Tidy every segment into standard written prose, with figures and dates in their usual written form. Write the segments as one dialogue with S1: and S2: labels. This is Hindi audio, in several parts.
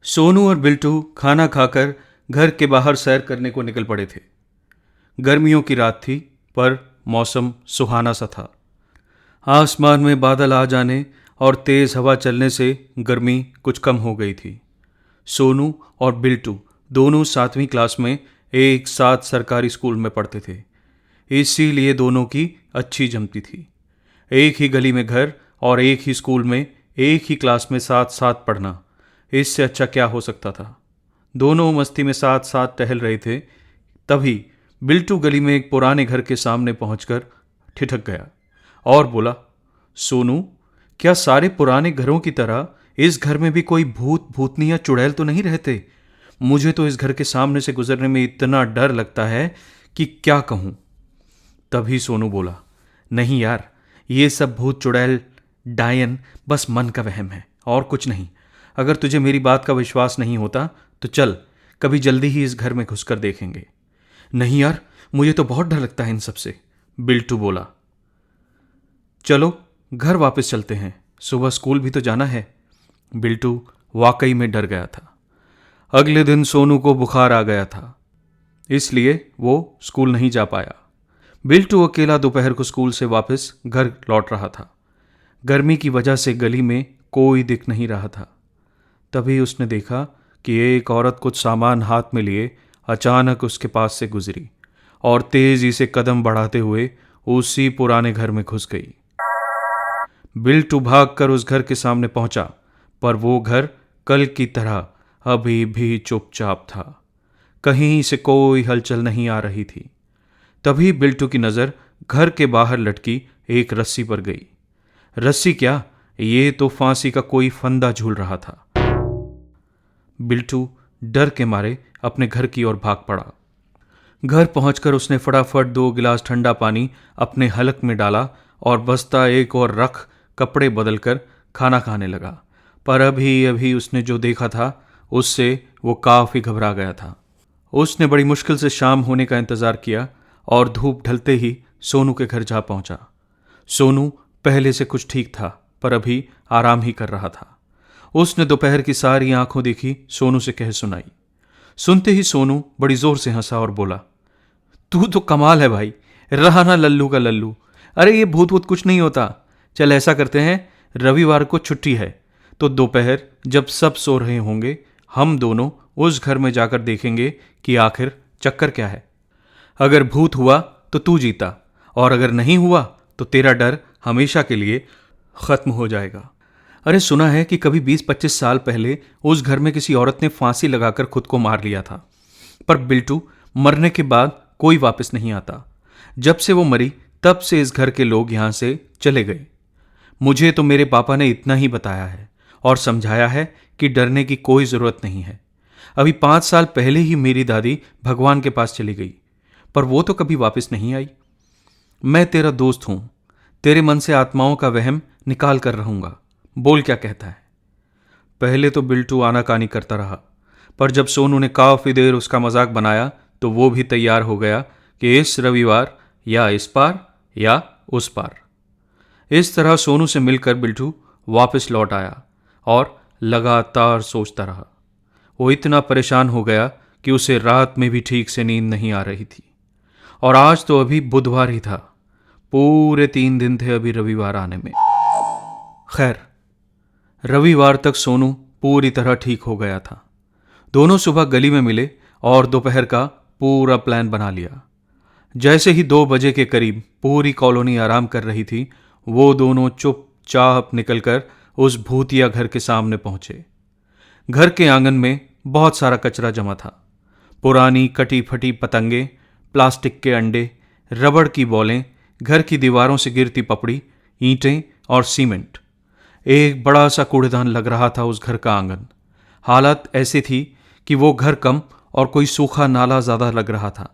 S1: सोनू और बिल्टू खाना खाकर घर के बाहर सैर करने को निकल पड़े थे। गर्मियों की रात थी, पर मौसम सुहाना सा था। आसमान में बादल आ जाने और तेज हवा चलने से गर्मी कुछ कम हो गई थी। सोनू और बिल्टू दोनों 7वीं क्लास में एक साथ सरकारी स्कूल में पढ़ते थे, इसीलिए दोनों की अच्छी जमती थी। एक ही गली में घर और एक ही स्कूल में एक ही क्लास में साथ साथ पढ़ना, इससे अच्छा क्या हो सकता था। दोनों मस्ती में साथ साथ टहल रहे थे, तभी बिल्टू गली में एक पुराने घर के सामने पहुंचकर ठिठक गया और बोला, सोनू, क्या सारे पुराने घरों की तरह इस घर में भी कोई भूत भूतनी या चुड़ैल तो नहीं रहते? मुझे तो इस घर के सामने से गुजरने में इतना डर लगता है कि क्या कहूं। तभी सोनू बोला, नहीं यार, ये सब भूत चुड़ैल डायन बस मन का वहम है और कुछ नहीं। अगर तुझे मेरी बात का विश्वास नहीं होता तो चल, कभी जल्दी ही इस घर में घुसकर देखेंगे। नहीं यार, मुझे तो बहुत डर लगता है इन सब से, बिल्टू बोला। चलो घर वापस चलते हैं, सुबह स्कूल भी तो जाना है। बिल्टू वाकई में डर गया था। अगले दिन सोनू को बुखार आ गया था, इसलिए वो स्कूल नहीं जा पाया। बिल्टू अकेला दोपहर को स्कूल से वापस घर लौट रहा था। गर्मी की वजह से गली में कोई दिख नहीं रहा था। तभी उसने देखा कि एक औरत कुछ सामान हाथ में लिए अचानक उसके पास से गुजरी और तेजी से कदम बढ़ाते हुए उसी पुराने घर में घुस गई। बिल्टू भागकर उस घर के सामने पहुंचा, पर वो घर कल की तरह अभी भी चुपचाप था। कहीं से कोई हलचल नहीं आ रही थी। तभी बिल्टू की नज़र घर के बाहर लटकी एक रस्सी पर गई। रस्सी क्या, ये तो फांसी का कोई फंदा झूल रहा था। बिल्टू डर के मारे अपने घर की ओर भाग पड़ा। घर पहुंचकर उसने फटाफट 2 गिलास ठंडा पानी अपने हलक में डाला और बस्ता एक और रख कपड़े बदलकर खाना खाने लगा। पर अभी अभी उसने जो देखा था उससे वो काफ़ी घबरा गया था। उसने बड़ी मुश्किल से शाम होने का इंतज़ार किया और धूप ढलते ही सोनू के घर जा पहुंचा। सोनू पहले से कुछ ठीक था, पर अभी आराम ही कर रहा था। उसने दोपहर की सारी आंखों देखी सोनू से कह सुनाई। सुनते ही सोनू बड़ी जोर से हंसा और बोला, तू तो कमाल है भाई, रहा ना लल्लू का लल्लू। अरे ये भूत वूत कुछ नहीं होता। चल ऐसा करते हैं, रविवार को छुट्टी है तो दोपहर जब सब सो रहे होंगे हम दोनों उस घर में जाकर देखेंगे कि आखिर चक्कर क्या है। अगर भूत हुआ तो तू जीता, और अगर नहीं हुआ तो तेरा डर हमेशा के लिए खत्म हो जाएगा। अरे सुना है कि कभी 20-25 साल पहले उस घर में किसी औरत ने फांसी लगाकर खुद को मार लिया था। पर बिल्टू, मरने के बाद कोई वापस नहीं आता। जब से वो मरी तब से इस घर के लोग यहां से चले गए। मुझे तो मेरे पापा ने इतना ही बताया है और समझाया है कि डरने की कोई ज़रूरत नहीं है। अभी 5 साल पहले ही मेरी दादी भगवान के पास चली गई, पर वो तो कभी वापस नहीं आई। मैं तेरा दोस्त हूं, तेरे मन से आत्माओं का वहम निकाल कर रहूंगा। बोल क्या कहता है। पहले तो बिल्टू आनाकानी करता रहा, पर जब सोनू ने काफ़ी देर उसका मजाक बनाया तो वो भी तैयार हो गया कि इस रविवार या इस पार या उस पार। इस तरह सोनू से मिलकर बिल्टू वापस लौट आया और लगातार सोचता रहा। वो इतना परेशान हो गया कि उसे रात में भी ठीक से नींद नहीं आ रही थी। और आज तो अभी बुधवार ही था, पूरे 3 दिन थे अभी रविवार आने में। खैर, रविवार तक सोनू पूरी तरह ठीक हो गया था। दोनों सुबह गली में मिले और दोपहर का पूरा प्लान बना लिया। जैसे ही 2 बजे के करीब पूरी कॉलोनी आराम कर रही थी, वो दोनों चुपचाप निकलकर उस भूतिया घर के सामने पहुंचे। घर के आंगन में बहुत सारा कचरा जमा था। पुरानी कटी फटी पतंगे, प्लास्टिक के अंडे, रबड़ की बॉलें, घर की दीवारों से गिरती पपड़ी, ईंटें और सीमेंट। एक बड़ा सा कूड़ेदान लग रहा था उस घर का आंगन। हालत ऐसी थी कि वो घर कम और कोई सूखा नाला ज़्यादा लग रहा था।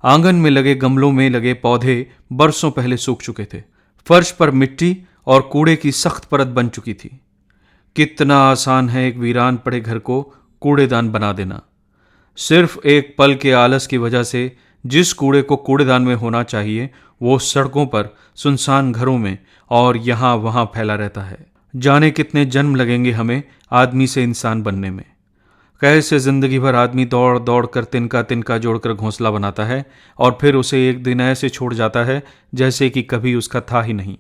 S1: आंगन में लगे गमलों में लगे पौधे बरसों पहले सूख चुके थे। फर्श पर मिट्टी और कूड़े की सख्त परत बन चुकी थी। कितना आसान है एक वीरान पड़े घर को कूड़ेदान बना देना। सिर्फ एक पल के आलस की वजह से जिस कूड़े को कूड़ेदान में होना चाहिए वो सड़कों पर, सुनसान घरों में और यहाँ वहाँ फैला रहता है। जाने कितने जन्म लगेंगे हमें आदमी से इंसान बनने में। कैसे जिंदगी भर आदमी दौड़ दौड़ कर तिनका तिनका जोड़कर घोंसला बनाता है और फिर उसे एक दिन ऐसे छोड़ जाता है जैसे कि कभी उसका था ही नहीं।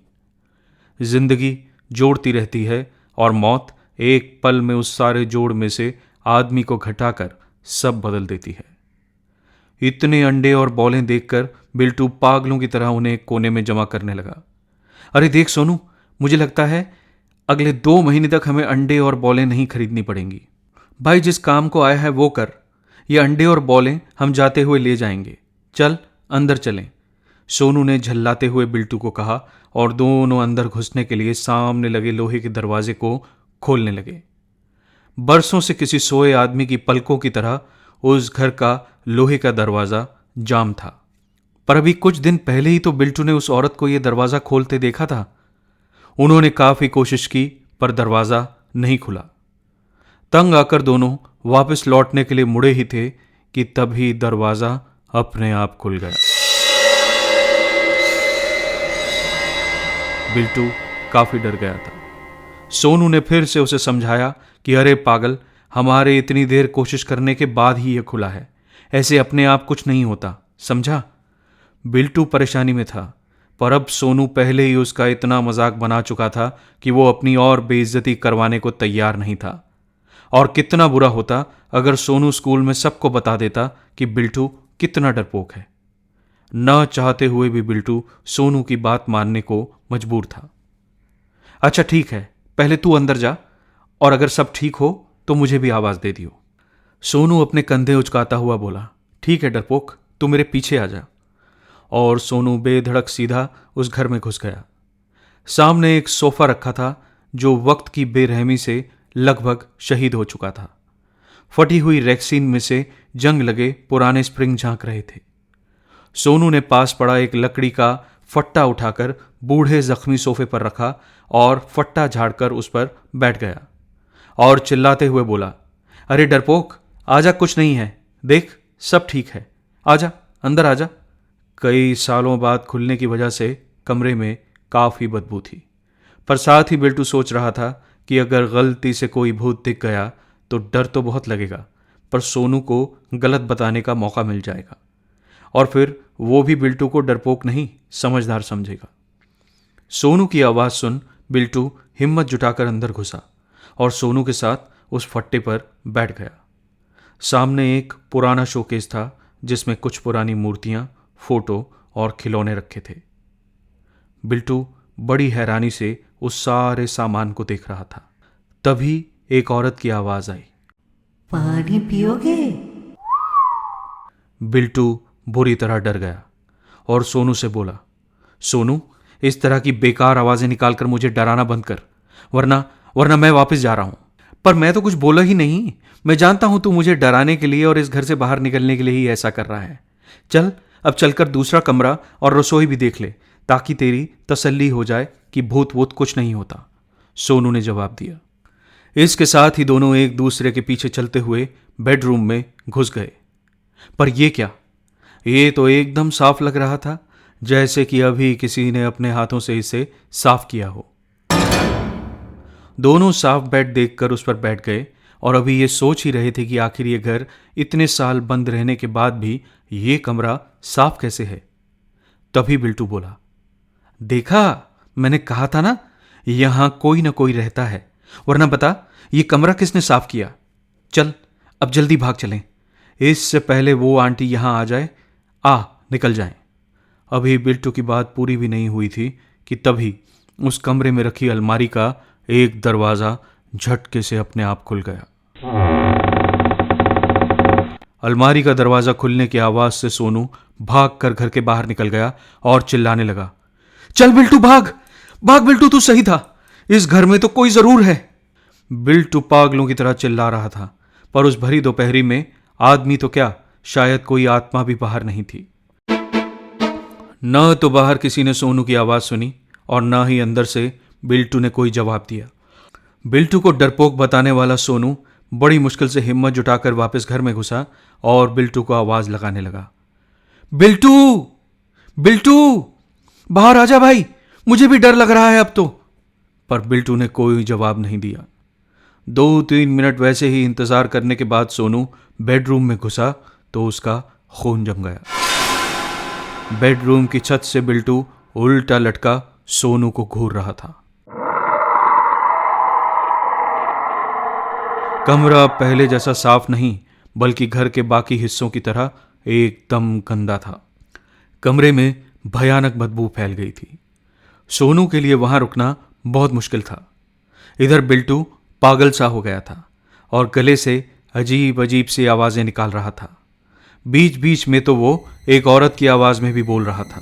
S1: जिंदगी जोड़ती रहती है और मौत एक पल में उस सारे जोड़ में से आदमी को घटाकर सब बदल देती है। इतने अंडे और बॉलें देखकर बिल्टू पागलों की तरह उन्हें एक कोने में जमा करने लगा। अरे देख सोनू, मुझे लगता है अगले 2 महीने तक हमें अंडे और बॉलें नहीं खरीदनी पड़ेंगी। भाई, जिस काम को आया है वो कर। ये अंडे और बॉलें हम जाते हुए ले जाएंगे। चल अंदर चलें। सोनू ने झल्लाते हुए बिल्टू को कहा और दोनों अंदर घुसने के लिए सामने लगे लोहे के दरवाजे को खोलने लगे। बरसों से किसी सोए आदमी की पलकों की तरह उस घर का लोहे का दरवाजा जाम था। पर अभी कुछ दिन पहले ही तो बिल्टू ने उस औरत को यह दरवाजा खोलते देखा था। उन्होंने काफी कोशिश की पर दरवाजा नहीं खुला। तंग आकर दोनों वापस लौटने के लिए मुड़े ही थे कि तभी दरवाजा अपने आप खुल गया। बिल्टू काफी डर गया था। सोनू ने फिर से उसे समझाया कि अरे पागल, हमारे इतनी देर कोशिश करने के बाद ही यह खुला है, ऐसे अपने आप कुछ नहीं होता, समझा। बिल्टू परेशानी में था, पर अब सोनू पहले ही उसका इतना मजाक बना चुका था कि वो अपनी और बेइज्जती करवाने को तैयार नहीं था। और कितना बुरा होता अगर सोनू स्कूल में सबको बता देता कि बिल्टू कितना डरपोक है। न चाहते हुए भी बिल्टू सोनू की बात मानने को मजबूर था। अच्छा ठीक है, पहले तू अंदर जा और अगर सब ठीक हो तो मुझे भी आवाज दे दियो। सोनू अपने कंधे उचकाता हुआ बोला, ठीक है डरपोक, तू मेरे पीछे आ जा। और सोनू बेधड़क सीधा उस घर में घुस गया। सामने एक सोफा रखा था जो वक्त की बेरहमी से लगभग शहीद हो चुका था। फटी हुई रैक्सीन में से जंग लगे पुराने स्प्रिंग झांक रहे थे। सोनू ने पास पड़ा एक लकड़ी का फट्टा उठाकर बूढ़े जख्मी सोफे पर रखा और फट्टा झाड़कर उस पर बैठ गया और चिल्लाते हुए बोला, अरे डरपोक, आजा, कुछ नहीं है, देख सब ठीक है, आजा अंदर आजा। कई सालों बाद खुलने की वजह से कमरे में काफी बदबू थी, पर साथ ही बिल्टू सोच रहा था कि अगर गलती से कोई भूत दिख गया तो डर तो बहुत लगेगा, पर सोनू को गलत बताने का मौका मिल जाएगा और फिर वो भी बिल्टू को डरपोक नहीं समझदार समझेगा। सोनू की आवाज सुन बिल्टू हिम्मत जुटाकर अंदर घुसा और सोनू के साथ उस फट्टे पर बैठ गया। सामने एक पुराना शोकेस था जिसमें कुछ पुरानी मूर्तियां, फोटो और खिलौने रखे थे। बिल्टू बड़ी हैरानी से उस सारे सामान को देख रहा था। तभी एक औरत की आवाज आई,
S2: पानी पियोगे?
S1: बिल्टू बुरी तरह डर गया और सोनू से बोला, सोनू, इस तरह की बेकार आवाजें निकालकर मुझे डराना बंद कर, वरना मैं वापस जा रहा हूं। पर मैं तो कुछ बोला ही नहीं। मैं जानता हूं तू मुझे डराने के लिए और इस घर से बाहर निकलने के लिए ही ऐसा कर रहा है। चल अब चलकर दूसरा कमरा और रसोई भी देख ले ताकि तेरी तसल्ली हो जाए कि भूत वूत कुछ नहीं होता। सोनू ने जवाब दिया। इसके साथ ही दोनों एक दूसरे के पीछे चलते हुए बेडरूम में घुस गए। पर यह क्या, ये तो एकदम साफ लग रहा था जैसे कि अभी किसी ने अपने हाथों से इसे साफ किया हो। दोनों साफ बेड देखकर उस पर बैठ गए और अभी ये सोच ही रहे थे कि आखिर ये घर इतने साल बंद रहने के बाद भी ये कमरा साफ कैसे है। तभी बिल्टू बोला, देखा, मैंने कहा था ना, यहां कोई ना कोई रहता है, वरना बता ये कमरा किसने साफ किया। चल अब जल्दी भाग चलें, इससे पहले वो आंटी यहां आ जाए। निकल जाएं। अभी बिल्टू की बात पूरी भी नहीं हुई थी कि तभी उस कमरे में रखी अलमारी का एक दरवाजा झटके से अपने आप खुल गया। अलमारी का दरवाजा खुलने की आवाज से सोनू भागकर घर के बाहर निकल गया और चिल्लाने लगा, चल बिल्टू, भाग भाग बिल्टू, तू सही था, इस घर में तो कोई जरूर है। बिल्टू पागलों की तरह चिल्ला रहा था, पर उस भरी दोपहरी में आदमी तो क्या, शायद कोई आत्मा भी बाहर नहीं थी। न तो बाहर किसी ने सोनू की आवाज सुनी और न ही अंदर से बिल्टू ने कोई जवाब दिया। बिल्टू को डरपोक बताने वाला सोनू बड़ी मुश्किल से हिम्मत जुटाकर वापस घर में घुसा और बिल्टू को आवाज लगाने लगा, बिल्टू, बिल्टू, बाहर आजा भाई, मुझे भी डर लग रहा है अब तो। पर बिल्टू ने कोई जवाब नहीं दिया। 2-3 मिनट वैसे ही इंतजार करने के बाद सोनू बेडरूम में घुसा तो उसका खून जम गया। बेडरूम की छत से बिल्टू उल्टा लटका सोनू को घूर रहा था। कमरा पहले जैसा साफ नहीं बल्कि घर के बाकी हिस्सों की तरह एकदम गंदा था। कमरे में भयानक बदबू फैल गई थी। सोनू के लिए वहां रुकना बहुत मुश्किल था। इधर बिल्टू पागल सा हो गया था और गले से अजीब अजीब सी आवाजें निकाल रहा था। बीच बीच में तो वो एक औरत की आवाज में भी बोल रहा था।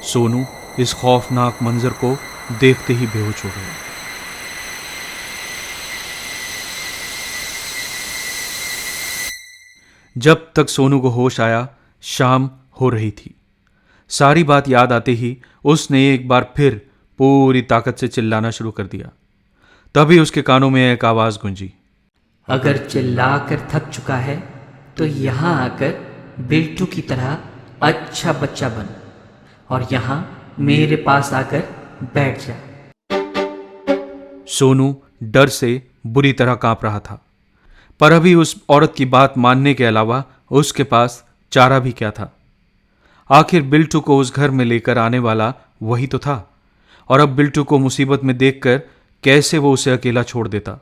S1: सोनू इस खौफनाक मंजर को देखते ही बेहोश हो गया। जब तक सोनू को होश आया शाम हो रही थी। सारी बात याद आते ही उसने एक बार फिर पूरी ताकत से चिल्लाना शुरू कर दिया। तभी उसके कानों में एक आवाज गूंजी।
S2: अगर चिल्लाकर थक चुका है तो यहाँ आकर बिल्टू की तरह अच्छा बच्चा बन और यहाँ मेरे पास आकर बैठ जा।
S1: सोनू डर से बुरी तरह कांप रहा था, पर अभी उस औरत की बात मानने के अलावा उसके पास चारा भी क्या था। आखिर बिल्टू को उस घर में लेकर आने वाला वही तो था, और अब बिल्टू को मुसीबत में देखकर कैसे वो उसे अकेला छोड़ देता।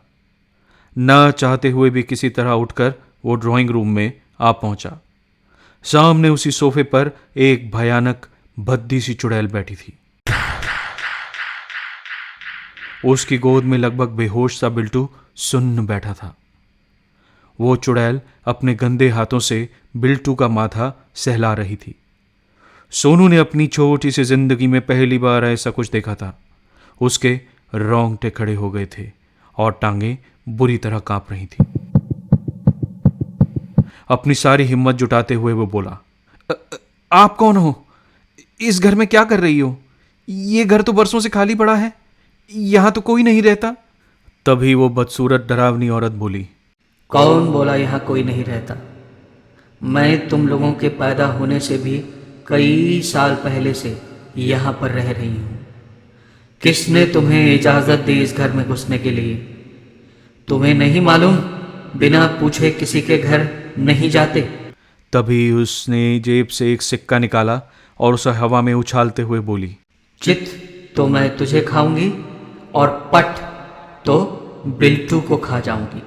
S1: न चाहते हुए भी किसी तरह उठकर वो ड्राइंग रूम में आ पहुंचा। सामने उसी सोफे पर एक भयानक भद्दी सी चुड़ैल बैठी थी। उसकी गोद में लगभग बेहोश सा बिल्टू सुन्न बैठा था। वो चुड़ैल अपने गंदे हाथों से बिल्टू का माथा सहला रही थी। सोनू ने अपनी छोटी सी जिंदगी में पहली बार ऐसा कुछ देखा था। उसके रोंगटे खड़े हो गए थे और टांगें बुरी तरह कांप रही थी। अपनी सारी हिम्मत जुटाते हुए वो बोला, आप कौन हो? इस घर में क्या कर रही हो? ये घर तो बरसों से खाली पड़ा है, यहां तो कोई नहीं रहता। तभी वो बदसूरत डरावनी औरत बोली,
S2: कौन बोला यहाँ कोई नहीं रहता? मैं तुम लोगों के पैदा होने से भी कई साल पहले से यहाँ पर रह रही हूँ। किसने तुम्हें इजाज़त दी इस घर में घुसने के लिए? तुम्हें नहीं मालूम बिना पूछे किसी के घर नहीं जाते?
S1: तभी उसने जेब से एक सिक्का निकाला और उसे हवा में उछालते हुए बोली,
S2: चित तो मैं तुझे खाऊंगी और पट तो बिल्टू को खा जाऊंगी।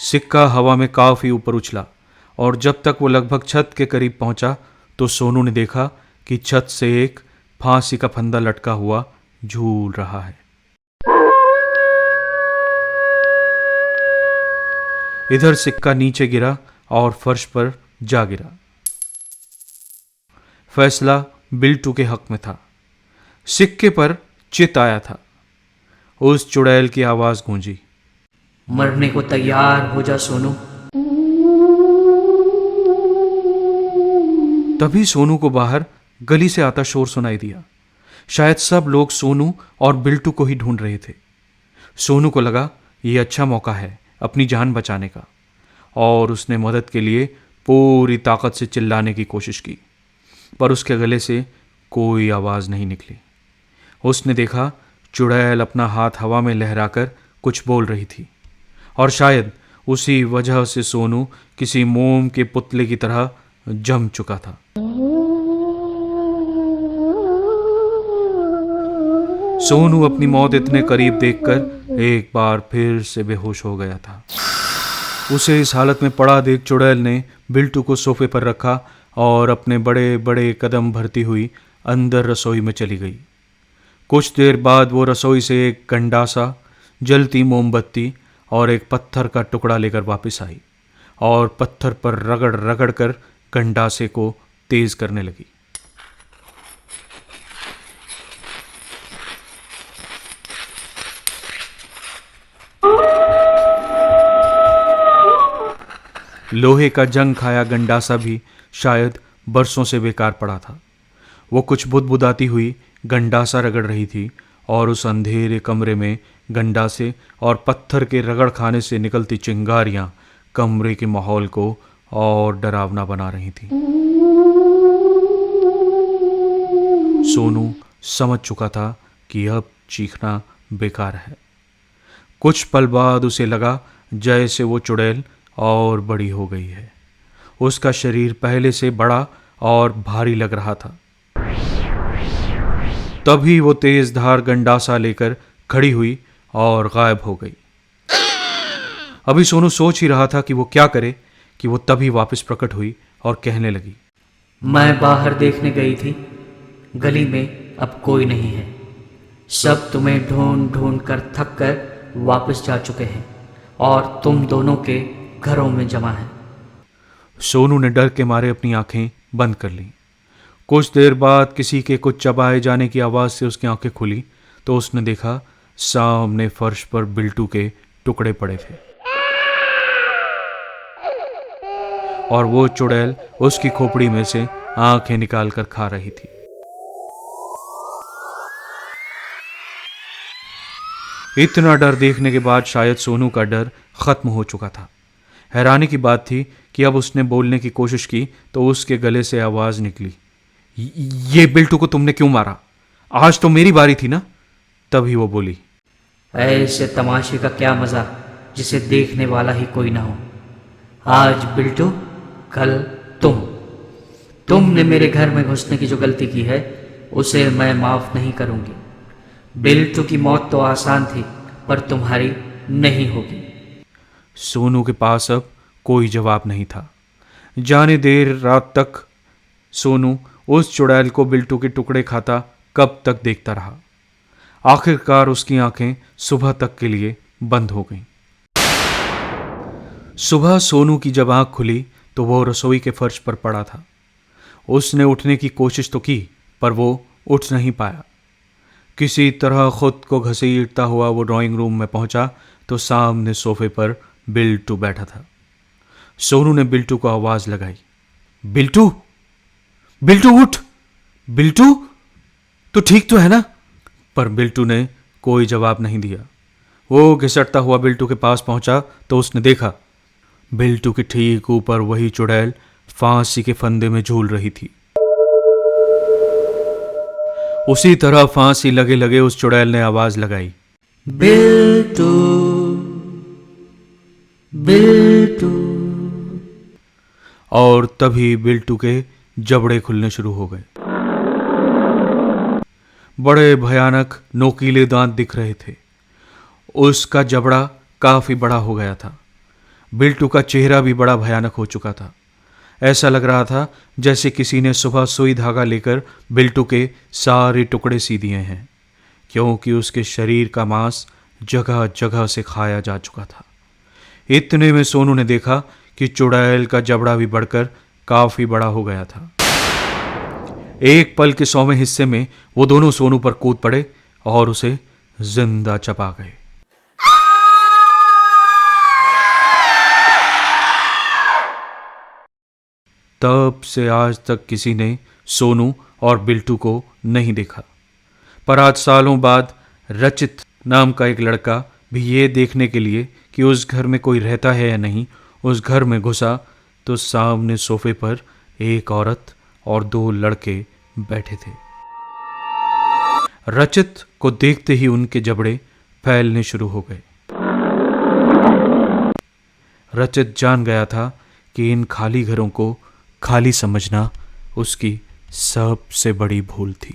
S1: सिक्का हवा में काफी ऊपर उछला और जब तक वो लगभग छत के करीब पहुंचा तो सोनू ने देखा कि छत से एक फांसी का फंदा लटका हुआ झूल रहा है। इधर सिक्का नीचे गिरा और फर्श पर जा गिरा। फैसला बिल्टू के हक में था। सिक्के पर चित आया था। उस चुड़ैल की आवाज गूंजी,
S2: मरने को तैयार हो जा सोनू।
S1: तभी सोनू को बाहर गली से आता शोर सुनाई दिया। शायद सब लोग सोनू और बिल्टू को ही ढूंढ रहे थे। सोनू को लगा यह अच्छा मौका है अपनी जान बचाने का, और उसने मदद के लिए पूरी ताकत से चिल्लाने की कोशिश की, पर उसके गले से कोई आवाज नहीं निकली। उसने देखा चुड़ैल अपना हाथ हवा में लहराकर कुछ बोल रही थी, और शायद उसी वजह से सोनू किसी मोम के पुतले की तरह जम चुका था। सोनू अपनी मौत इतने करीब देखकर एक बार फिर से बेहोश हो गया था। उसे इस हालत में पड़ा देख चुड़ैल ने बिल्टू को सोफे पर रखा और अपने बड़े बड़े कदम भरती हुई अंदर रसोई में चली गई। कुछ देर बाद वो रसोई से एक गंडासा, जलती मोमबत्ती और एक पत्थर का टुकड़ा लेकर वापस आई और पत्थर पर रगड़ रगड़ कर गंडासे को तेज करने लगी। लोहे का जंग खाया गंडासा भी शायद बरसों से बेकार पड़ा था। वो कुछ बुदबुदाती हुई गंडासा रगड़ रही थी और उस अंधेरे कमरे में गंडासे और पत्थर के रगड़ खाने से निकलती चिंगारियां कमरे के माहौल को और डरावना बना रही थी। सोनू समझ चुका था कि अब चीखना बेकार है। कुछ पल बाद उसे लगा जैसे वो चुड़ैल और बड़ी हो गई है। उसका शरीर पहले से बड़ा और भारी लग रहा था। तभी वो तेज धार गंडासा लेकर खड़ी हुई और गायब हो गई। अभी सोनू सोच ही रहा था कि वो क्या करे कि वो तभी वापस प्रकट हुई और कहने लगी,
S2: मैं बाहर देखने गई थी, गली में अब कोई नहीं है। सब तुम्हें ढूंढ ढूंढ कर थक कर वापस जा चुके हैं और तुम दोनों के घरों में जमा है।
S1: सोनू ने डर के मारे अपनी आंखें बंद कर लीं। कुछ देर बाद किसी के कुछ चबाए जाने की आवाज़ से उसकी आंखें खुली तो उसने देखा सामने फर्श पर बिल्टू के टुकड़े पड़े थे और वो चुड़ैल उसकी खोपड़ी में से आंखें निकालकर खा रही थी। इतना डर देखने के बाद शायद सोनू का डर खत्म हो चुका था। हैरानी की बात थी कि अब उसने बोलने की कोशिश की तो उसके गले से आवाज निकली, ये बिल्टू को तुमने क्यों मारा? आज तो मेरी बारी थी ना। तभी वो बोली,
S2: ऐसे तमाशे का क्या मजा जिसे देखने वाला ही कोई ना हो। आज बिल्टू, कल तुमने मेरे घर में घुसने की जो गलती की है उसे मैं माफ नहीं करूंगी। बिल्टू की मौत तो आसान थी पर तुम्हारी नहीं होगी।
S1: सोनू के पास अब कोई जवाब नहीं था। जाने देर रात तक सोनू उस चुड़ैल को बिल्टू के टुकड़े खाता कब तक देखता रहा। आखिरकार उसकी आंखें सुबह तक के लिए बंद हो गईं। सुबह सोनू की जब आंख खुली तो वो रसोई के फर्श पर पड़ा था। उसने उठने की कोशिश तो की पर वो उठ नहीं पाया। किसी तरह खुद को घसीटता हुआ वो ड्राइंग रूम में पहुंचा तो सामने सोफे पर बिल्टू बैठा था। सोनू ने बिल्टू को आवाज लगाई, बिल्टू, बिल्टू उठ, बिल्टू तो ठीक तो है ना? पर बिल्टू ने कोई जवाब नहीं दिया। वो घिसटता हुआ बिल्टू के पास पहुंचा तो उसने देखा बिल्टू के ठीक ऊपर वही चुड़ैल फांसी के फंदे में झूल रही थी। उसी तरह फांसी लगे लगे उस चुड़ैल ने आवाज लगाई,
S2: बिल्टू, बिल्टू।
S1: और तभी बिल्टू के जबड़े खुलने शुरू हो गए। बड़े भयानक नोकीले दांत दिख रहे थे। उसका जबड़ा काफी बड़ा हो गया था। बिल्टू का चेहरा भी बड़ा भयानक हो चुका था। ऐसा लग रहा था जैसे किसी ने सुबह सुई धागा लेकर बिल्टू के सारे टुकड़े सी दिए हैं, क्योंकि उसके शरीर का मांस जगह जगह से खाया जा चुका था। इतने में सोनू ने देखा कि चुड़ैल का जबड़ा भी बढ़कर काफी बड़ा हो गया था। एक पल के 100वें हिस्से में वो दोनों सोनू पर कूद पड़े और उसे जिंदा चबा गए। तब से आज तक किसी ने सोनू और बिल्टू को नहीं देखा। पर आज सालों बाद रचित नाम का एक लड़का भी ये देखने के लिए कि उस घर में कोई रहता है या नहीं, उस घर में घुसा तो सामने सोफे पर एक औरत और 2 लड़के बैठे थे। रचित को देखते ही उनके जबड़े फैलने शुरू हो गए। रचित जान गया था कि इन खाली घरों को खाली समझना उसकी सबसे बड़ी भूल थी।